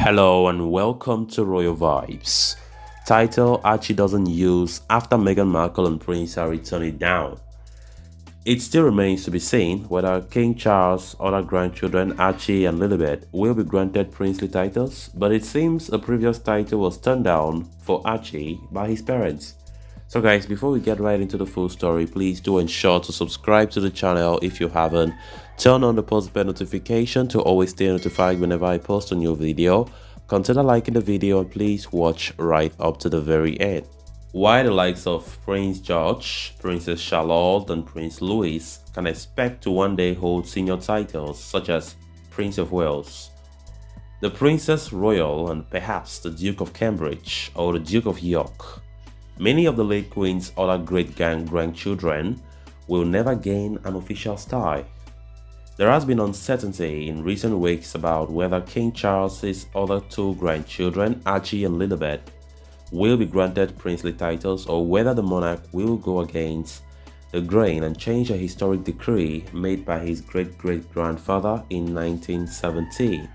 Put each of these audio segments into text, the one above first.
Hello and welcome to Royal Vibes. Title Archie doesn't use after Meghan Markle and Prince Harry turn it down. It still remains to be seen whether King Charles' other grandchildren Archie and Lilibet will be granted princely titles, but it seems a previous title was turned down for Archie by his parents. So guys, before we get right into the full story, please do ensure to subscribe to the channel if you haven't. Turn on the post bell notification to always stay notified whenever I post a new video. Consider liking the video and please watch right up to the very end. Why the likes of Prince George, Princess Charlotte and Prince Louis can expect to one day hold senior titles such as Prince of Wales, the Princess Royal and perhaps the Duke of Cambridge or the Duke of York. Many of the late Queen's other great-grandchildren will never gain an official style. There has been uncertainty in recent weeks about whether King Charles's other two grandchildren, Archie and Lilibet, will be granted princely titles or whether the monarch will go against the grain and change a historic decree made by his great-great-grandfather in 1917.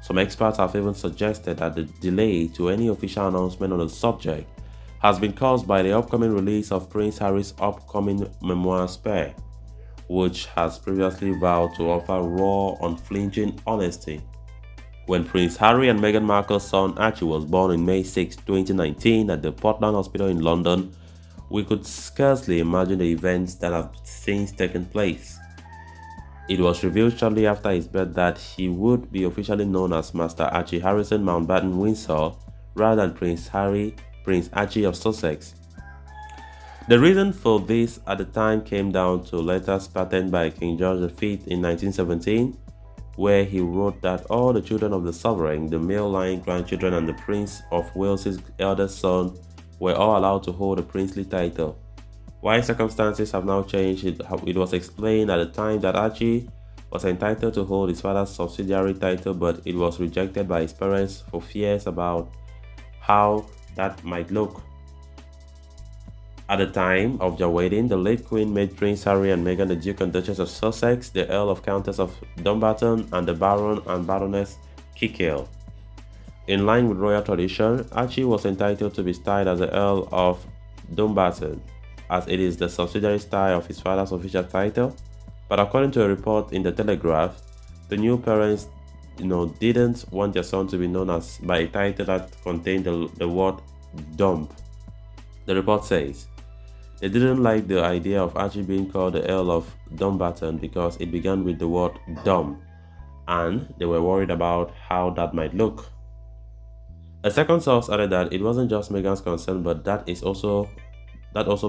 Some experts have even suggested that the delay to any official announcement on the subject has been caused by the upcoming release of Prince Harry's upcoming memoir Spare, which has previously vowed to offer raw, unflinching honesty. When Prince Harry and Meghan Markle's son Archie was born on May 6, 2019 at the Portland Hospital in London, we could scarcely imagine the events that have since taken place. It was revealed shortly after his birth that he would be officially known as Master Archie Harrison Mountbatten Windsor rather than Prince Archie of Sussex. The reason for this at the time came down to letters patterned by King George V in 1917, where he wrote that all the children of the sovereign, the male line grandchildren and the Prince of Wales's eldest son were all allowed to hold a princely title. While circumstances have now changed, it was explained at the time that Archie was entitled to hold his father's subsidiary title, but it was rejected by his parents for fears about how that might look. At the time of their wedding, the late Queen made Prince Harry and Meghan the Duke and Duchess of Sussex, the Earl of Countess of Dumbarton, and the Baron and Baroness Kickhale. In line with royal tradition, Archie was entitled to be styled as the Earl of Dumbarton, as it is the subsidiary style of his father's official title. But according to a report in the Telegraph, the new parents didn't want their son to be known as by a title that contained the word dump. The report says they didn't like the idea of Archie being called the Earl of Dumbarton because it began with the word dumb, and they were worried about how that might look. A second source added that it wasn't just Meghan's concern, but that also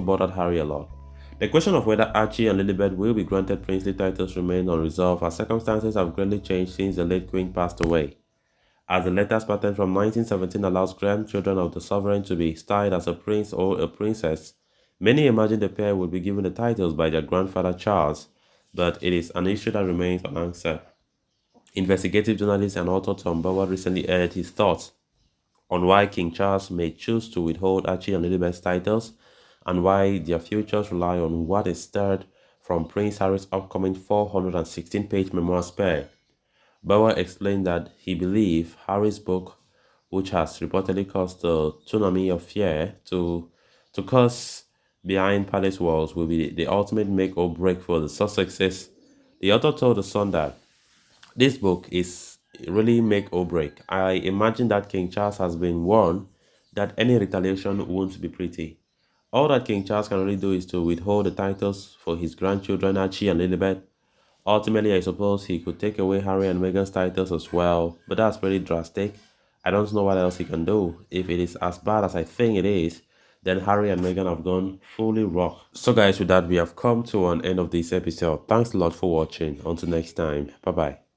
bothered Harry a lot. The question of whether Archie and Lilibet will be granted princely titles remained unresolved as circumstances have greatly changed since the late Queen passed away. As the letters pattern from 1917 allows grandchildren of the sovereign to be styled as a prince or a princess, many imagine the pair would be given the titles by their grandfather Charles, but it is an issue that remains unanswered. Investigative journalist and author Tom Bauer recently aired his thoughts on why King Charles may choose to withhold Archie and Lilibet's titles and why their futures rely on what is stirred from Prince Harry's upcoming 416-page memoir Spare. Bauer explained that he believes Harry's book, which has reportedly caused a tsunami of fear to cause behind palace walls, will be the ultimate make or break for the Sussexes. The author told The Sun that this book is really make or break. I imagine that King Charles has been warned that any retaliation won't be pretty. All that King Charles can really do is to withhold the titles for his grandchildren Archie and Lilibet. Ultimately, I suppose he could take away Harry and Meghan's titles as well, but that's pretty drastic. I don't know what else he can do. If it is as bad as I think it is, then Harry and Meghan have gone fully rock. So guys, with that, we have come to an end of this episode. Thanks a lot for watching. Until next time, bye bye.